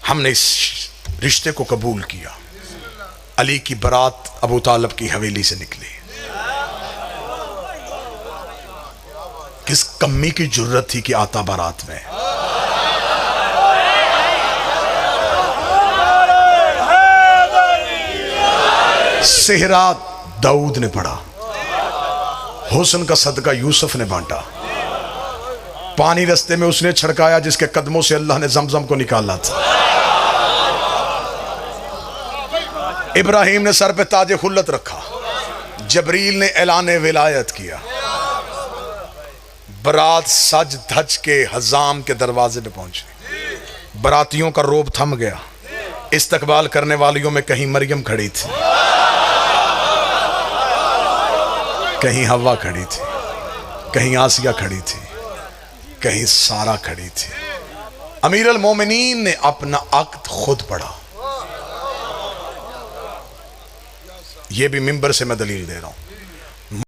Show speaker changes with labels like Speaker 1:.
Speaker 1: ہم نے اس رشتے کو قبول کیا. علی کی برات ابو طالب کی حویلی سے نکلی. کس کمی کی جرت تھی کہ آتا بارات میں. صحرا داؤد نے پڑھا، حسن کا صدقہ یوسف نے بانٹا، پانی رستے میں اس نے چھڑکایا جس کے قدموں سے اللہ نے زمزم کو نکالا تھا. ابراہیم نے سر پہ تاج خلت رکھا، جبریل نے اعلان ولایت کیا. برات سج دھج کے حزام کے دروازے پہ پہنچی. براتیوں کا روب تھم گیا. استقبال کرنے والیوں میں کہیں مریم کھڑی تھی، کہیں حوا کھڑی تھی، کہیں آسیہ کھڑی تھی، کہیں سارہ کھڑی تھی. امیر المومنین نے اپنا عقد خود پڑھا. یہ بھی ممبر سے میں دلیل دے رہا ہوں.